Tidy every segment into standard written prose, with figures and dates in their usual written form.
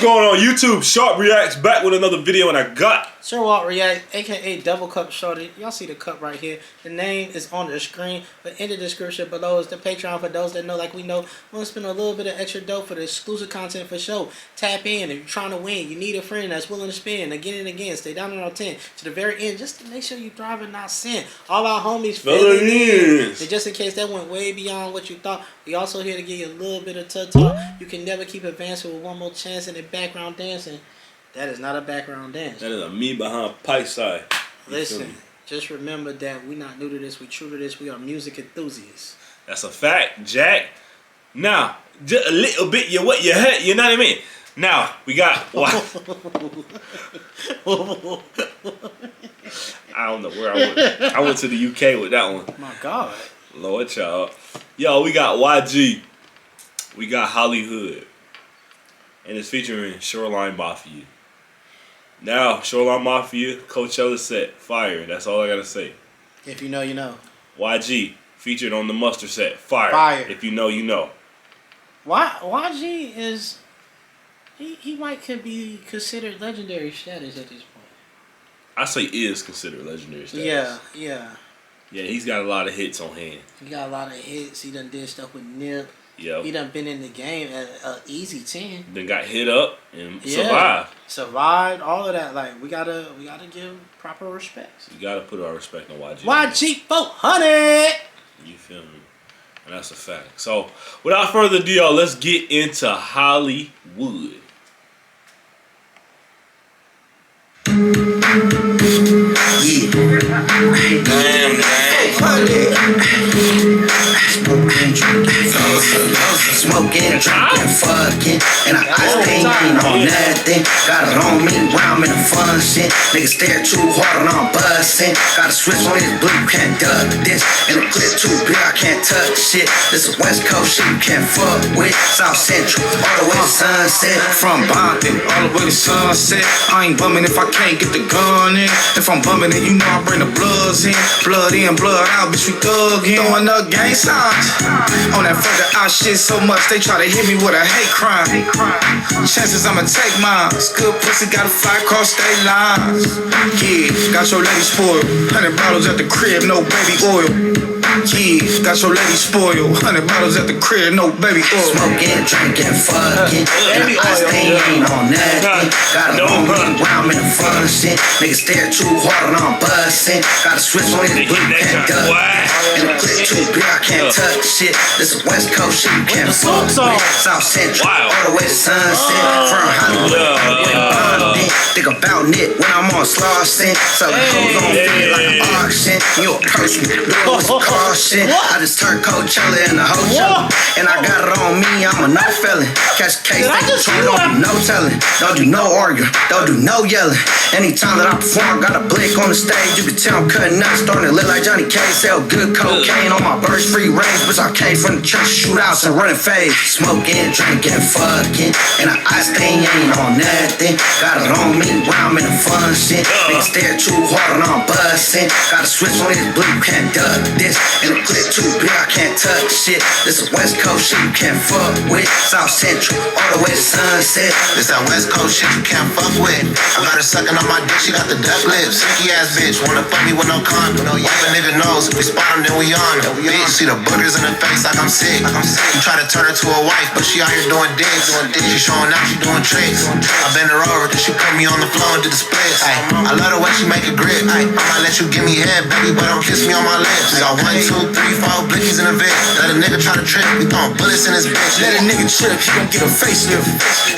going on YouTube? Sharp Reacts back with another video, and I got Sherwalk React, aka Double Cup Shorty. Y'all see the cup right here. The name is on the screen, but in the description below is the Patreon for those that know, like we know, want to spend a little bit of extra dough for the exclusive content for show. Tap in if you're trying to win. You need a friend that's willing to spend again and again. Stay down on our 10 to the very end, just to make sure you thrive and not sin. All our homies filling in. And just in case that went way beyond what you thought, we also here to give you a little bit of talk. You can never keep advancing with one more chance in the background dancing. That is not a background dance. That is a me behind pipe side. Listen, just remember that we're not new to this. We true to this. We are music enthusiasts. That's a fact, Jack. Now, just a little bit, you what you had, you know what I mean? Now, we got what? I don't know where I went. I went to the UK with that one. My God. Lord child. Yo, we got YG. We got Hollywood. And it's featuring Shoreline Mafia. Now, Shoreline Mafia, Coachella set, fire. That's all I gotta say. If you know, you know. YG, featured on the Mustard set, fire. Fire. If you know, you know. YG is... He might could be considered legendary status at this point. I say is considered legendary status. Yeah. Yeah, he's got a lot of hits on hand. He got a lot of hits. He done did stuff with Nip. Yep. He done been in the game at an easy 10. Then got hit up and survived. Survived, all of that. Like, we gotta give proper respect. You gotta put our respect on YG. YG 400! You feel me? And that's a fact. So, without further ado, y'all, let's get into Hollywood. Smoking, drinking, fucking, and I ain't on nothing. Got it on me when I'm in the fun shit. Niggas stare too hard and I'm busting. Got a switch on this blue, can't duck this. And the clip too big, I can't touch shit. This is West Coast shit, you can't fuck with. South Central, all the way to Sunset. From Bompton, all the way to Sunset. I ain't bumming if I can't get the gun in. If I'm bumming, then you know I bring the bloods in. Blood in, blood out, bitch, we thuggin'. Throwing up gang signs. On that further out shit so much, they try to hit me with a hate crime. Chances I'ma take mine. Good pussy gotta fly across state lines. Yeah, got your lady spoiled. 100 bottles at the crib, no baby oil. Yeah, got your lady spoiled. 100 bottles at the crib, no baby oil. Smoking, drinking, fucking, and I ain't on nothing. Got it on me when I'm in the fun shit. Niggas stare too hard and I'm busting. Got a switch on this blue, can't duck. And the clip too big, I can't touch shit. This is West Coast shit, you can't fuck with. South Central, all the way to Sunset. From Hollywood, think about it when I'm on slossing. So the hoes on feel like an auction. You approach me, do it with caution. I just turned Coachella in the hotel. And I got it on me, I'm a no felon. Catch a case, they control, don't do no telling. Don't do no arguing, don't do no yelling. Anytime that I perform, got a blick on the stage. You can tell I'm cutting up, starting to look like Johnny K. Sell good cocaine on my birds free range. Bitch, I came from the church, shootouts and running fades. Smoking, drinking, fucking, and I ain't on nothing. Got it on me when I'm in the fun shit. Niggas stare too hard and I'm busting. Got a switch on this blue, can't duck this. And the clip too big, I can't touch shit. This is West Coast shit, you can't fuck with. South Central, all the way to Sunset. This that West Coast shit you can't fuck with. I got her sucking on my dick, she got the duck lips. Sneaky ass bitch, wanna fuck me with no condom. Wipe a nigga nose, if we spot him then we on him. Bitch, see the boogers in her face like I'm sick. You try to turn her to a wife, but she out here doing digs. She showing out, she doing tricks. I bend her over, then she put me on the floor and do the splits. I love the way she make it grip. I might let you give me head, baby, but don't kiss me on my lips. Got 1, 2, 3, 4 blickies in the vid. Let a nigga try to trip, we throwing bullets in his bitch. Let a nigga chill, he gon' get a facelift.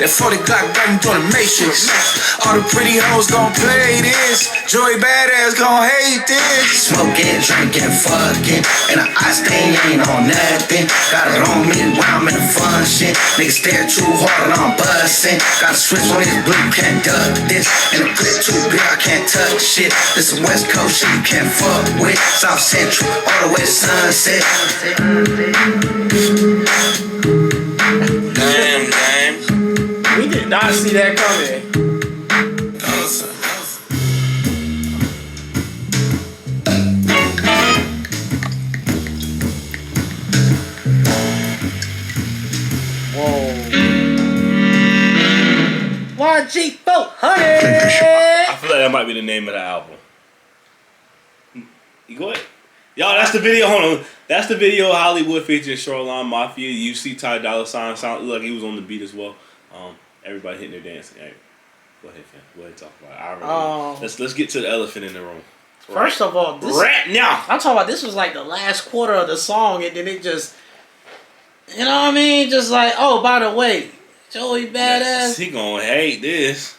That 40 Glock got him doing the matrix. All the pretty hoes gon' play this. Joey Badass gon' hate this. Smoking, drinking, fucking, and I ain't on nothing. Got it on me when I'm in the fun shit. Niggas stare too hard and I'm busting. Got a switch on this blue, can't duck this. And the clip too big, I can't touch shit. This is West Coast shit, you can't fuck with. South Central, all the way to Sunset. Damn. We did not see that coming. Whoa. YG 400. I feel like that might be the name of the album. You go ahead. Y'all, that's the video. Hold on. That's the video of Hollywood featuring Shoreline Mafia. You see Ty Dolla $ign sound like he was on the beat as well. Everybody hitting their dancing. Hey, go ahead, fam. Go ahead and talk about it. I really, let's get to the elephant in the room. First of all, this, right now. I'm talking about this was like the last quarter of the song, and then it just, you know what I mean? Just like, oh, by the way, Joey Badass. Yes, he gonna hate this.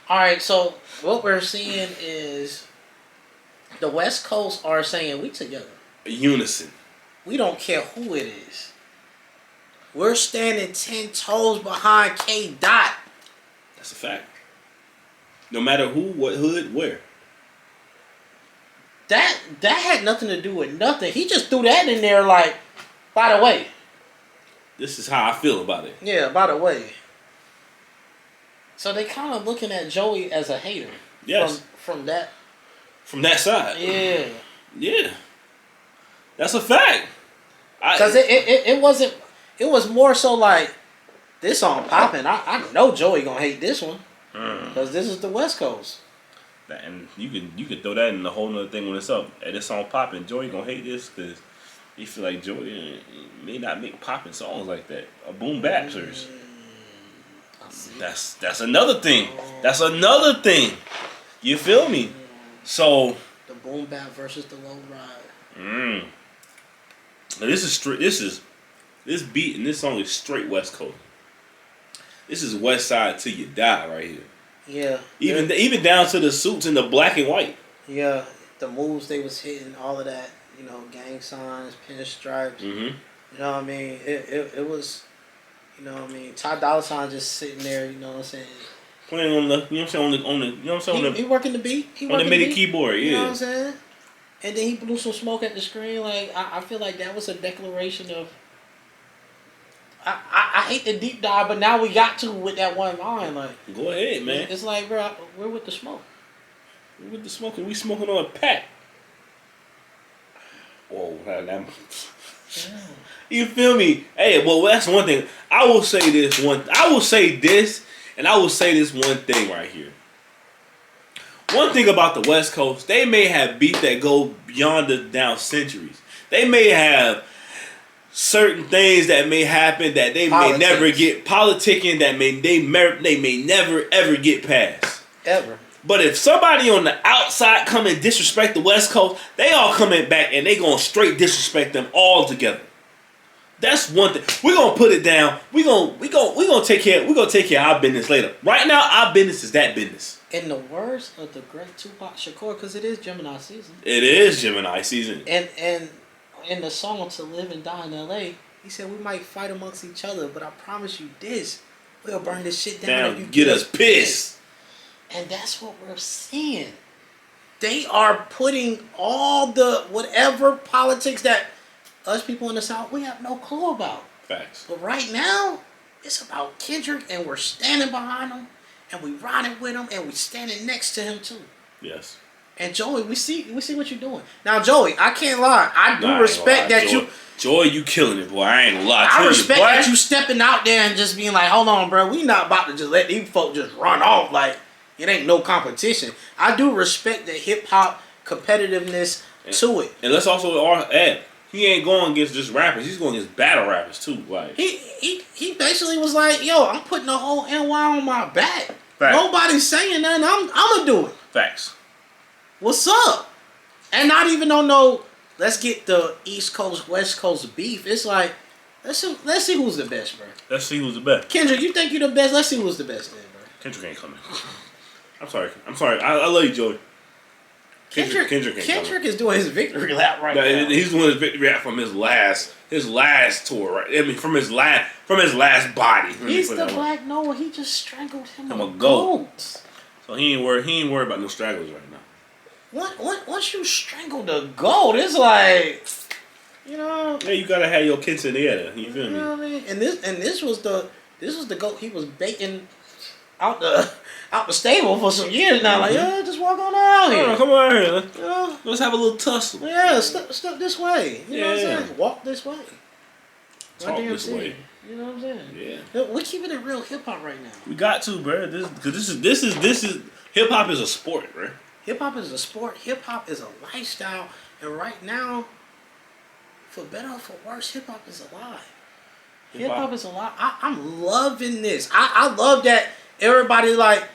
All right, so what we're seeing is the West Coast are saying we together. Unison. We don't care who it is. We're standing 10 toes behind K. Dot. That's a fact. No matter who, what hood, where. That had nothing to do with nothing. He just threw that in there like, by the way. This is how I feel about it. Yeah, by the way. So they kind of looking at Joey as a hater. Yes. From that. From that side. Yeah. Yeah. That's a fact. Because it wasn't. It was more so like this song popping. I know Joey gonna hate this one because this is the West Coast. And you can throw that in the whole nother thing when it's up. And this song popping, Joey gonna hate this because he feel like Joey may not make popping songs like that. Or boom bapters. That's another thing. That's another thing. You feel me? So the boom bap versus the low ride. Now this beat and this song is straight West Coast. This is West Side till you die right here. Yeah. Even down to the suits and the black and white. Yeah, the moves they was hitting, all of that, you know, gang signs, pinstripes. Mm-hmm. You know what I mean? It was, you know what I mean? Ty Dolla $ign just sitting there, you know what I'm saying? Playing on the, you know what I'm saying, on the, you know what I'm saying, he working the beat. He on working the MIDI beat, keyboard, yeah. You know what I'm saying? And then he blew some smoke at the screen. Like I feel like that was a declaration of. I hate the deep dive, but now we got to with that one line. Like, go ahead, man. It's like, bro, we're with the smoke. We're with the smoke, and we smoking on a pack. Whoa, that. You feel me? Hey, well, that's one thing. I will say this, and I will say this one thing right here. One thing about the West Coast, they may have beef that go beyond the down centuries. They may have certain things that may happen that they may never get politicking that they may never ever get past. Ever. But if somebody on the outside come and disrespect the West Coast, they all coming back and they gonna straight disrespect them all together. That's one thing. We're gonna put it down. We're gonna take care of our business later. Right now, our business is that business. In the words of the great Tupac Shakur, because it is Gemini season. It is Gemini season. And in the song "To Live and Die in L.A.," he said we might fight amongst each other, but I promise you this: we'll burn this shit down if you get us pissed. And that's what we're seeing. They are putting all the whatever politics that us people in the South we have no clue about. Facts. But right now, it's about Kendrick, and we're standing behind him. And we riding with him, and we standing next to him too. Yes. And Joey, we see what you're doing. Now, Joey, I can't lie. I do respect that you. Joey, you killing it, boy. I ain't gonna lie to you. I respect that you stepping out there and just being like, hold on, bro. We not about to just let these folk just run off like it ain't no competition. I do respect the hip hop competitiveness to it. And let's also add, he ain't going against just rappers. He's going against battle rappers too. Like he basically was like, yo, I'm putting the whole NY on my back. Facts. Nobody's saying nothing. I'm gonna do it. Facts. What's up? And not even on no. Let's get the East Coast West Coast beef. It's like let's see who's the best, bro. Let's see who's the best. Kendrick, you think you the best? Let's see who's the best, then, bro. Kendrick ain't coming. I'm sorry. I love you, Joey. Kendrick is doing his victory lap right now. He's doing his victory lap from his last tour, right? I mean, from his last body. He's the Black Noah. He just strangled him. I'm a goat. So he ain't worried about no stragglers right now. Once you strangle the goat, it's like, you know. Yeah, you gotta have your kids in there. You feel me? You know what I mean? And this was the goat he was baking out the stable for some years now. Like, yeah, just walk on out here. Come on here. Let's have a little tussle. Yeah, step this way. You know what I'm saying? Walk this way. talk this way. You know what I'm saying? Yeah. We're keeping it real hip hop right now. We got to, bro. This is hip hop is a sport, bro. Hip hop is a sport. Hip hop is a lifestyle, and right now, for better or for worse, hip hop is alive. Hip hop is alive. I'm loving this. I love that everybody like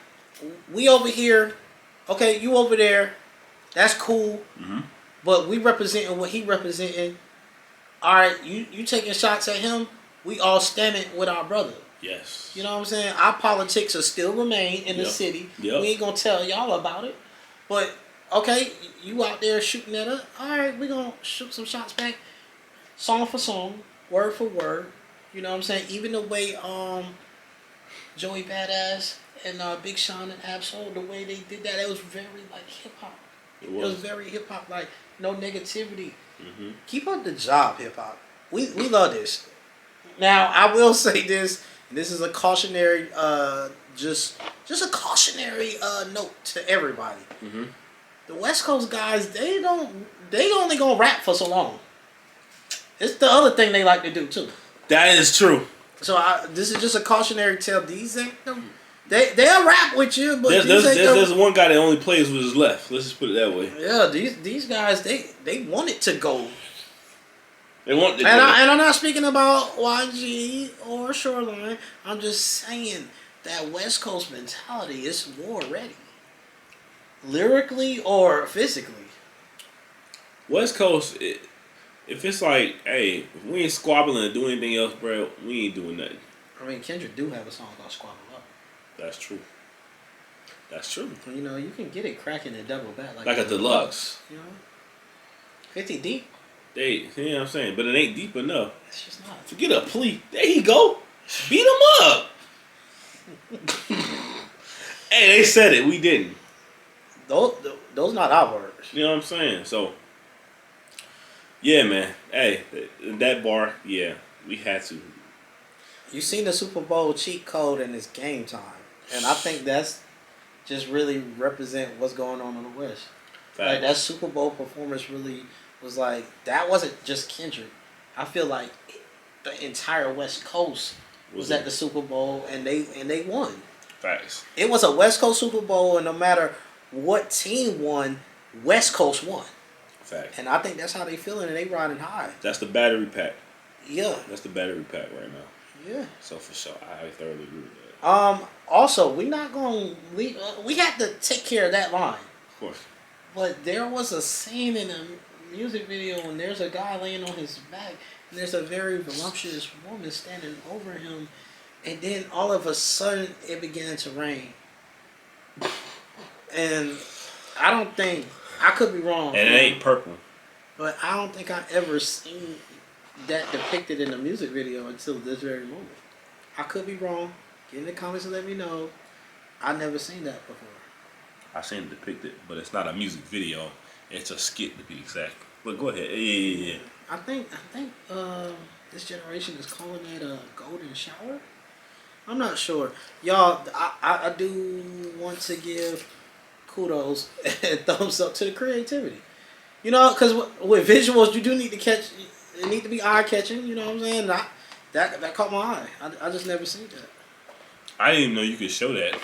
we over here. Okay, you over there. That's cool. Mm-hmm. But we representing what he representing. All right, you taking shots at him. We all standing with our brother. Yes. You know what I'm saying? Our politics will still remain in the city. Yep. We ain't gonna tell y'all about it. But okay, you out there shooting at us. All right, we gonna shoot some shots back, song for song, word for word. You know what I'm saying? Even the way Joey Badass and Big Sean and Absol, the way they did that, it was very like hip hop. It was very hip hop, like no negativity. Mm-hmm. Keep up the job, hip hop. We love this. Now I will say this. This is a cautionary, just a cautionary note to everybody. Mm-hmm. The West Coast guys, they only gonna rap for so long. It's the other thing they like to do too. That is true. So this is just a cautionary tale. These ain't them. They'll rap with you, but there's one guy that only plays with his left. Let's just put it that way. Yeah, these guys they want it to go. They want to and I'm not speaking about YG or Shoreline. I'm just saying that West Coast mentality is war ready. Lyrically or physically. West Coast, if it's like, hey, if we ain't squabbling and do anything else, bro, we ain't doing nothing. I mean, Kendrick do have a song called Squabble Up. That's true. That's true. You know, you can get it cracking and double back like a deluxe. You know, 50 deep. You know what I'm saying? But it ain't deep enough. It's just not. Forget a plea. There you go. Beat him up. Hey, they said it. We didn't. Those not our words. You know what I'm saying? So, yeah, man. Hey, that bar, yeah, we had to. You seen the Super Bowl cheat code and it's game time. And I think that's just really represent what's going on in the West. Fact. Like that Super Bowl performance really was like, that wasn't just Kendrick. I feel like the entire West Coast was at the Super Bowl and they won. Facts. It was a West Coast Super Bowl, and no matter what team won, West Coast won. Facts. And I think that's how they feeling, and they riding high. That's the battery pack. Yeah. That's the battery pack right now. Yeah. So for sure, I thoroughly agree with that. Also, we're not going to leave. We have to take care of that line. Of course. But there was a scene in a music video when there's a guy laying on his back, and there's a very voluptuous woman standing over him, and then all of a sudden it began to rain. And I don't think, I could be wrong. And it ain't purple. But I don't think I ever seen that depicted in a music video until this very moment. I could be wrong. Get in the comments and let me know. I've never seen that before. I've seen it depicted, but it's not a music video. It's a skit to be exact. But go ahead. Yeah. I think this generation is calling it a golden shower. I'm not sure. Y'all, I do want to give kudos and thumbs up to the creativity. You know, because with visuals, you do need to catch, it need to be eye-catching, you know what I'm saying? That caught my eye. I just never seen that. I didn't even know you could show that.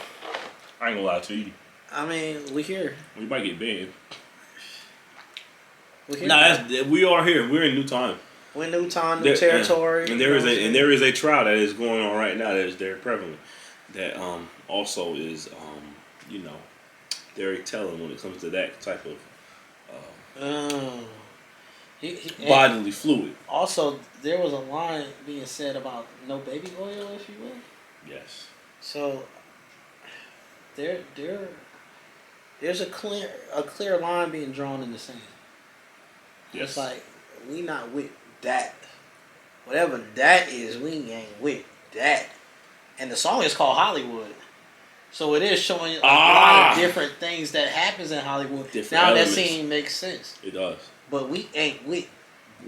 I ain't gonna lie to you. I mean, we here. We might get banned. We here. Nah, we are here. We're in new time. We're in new time, new territory. And there is a trial that is going on right now that is very prevalent. That also is very telling when it comes to that type of bodily fluid. Also, there was a line being said about no baby oil, if you will. Yes. So there's a clear line being drawn in the sand. Yes. It's like we not with that. Whatever that is, we ain't with that. And the song is called Hollywood. So it is showing a lot of different things that happens in Hollywood. Different now elements. that scene makes sense. It does. But we ain't with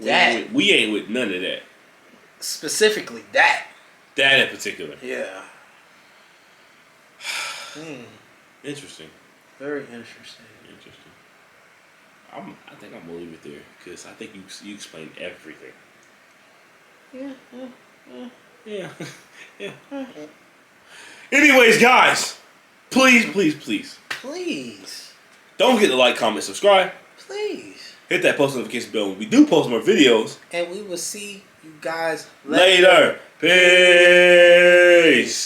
that. We ain't with none of that. Specifically that. That in particular. Yeah. Interesting. Very interesting. I think I'm gonna leave it there because I think you explained everything. Yeah. Anyways, guys, please don't forget to like, comment, subscribe. Please. Hit that post notification bell when we do post more videos. And we will see you guys Later. Peace.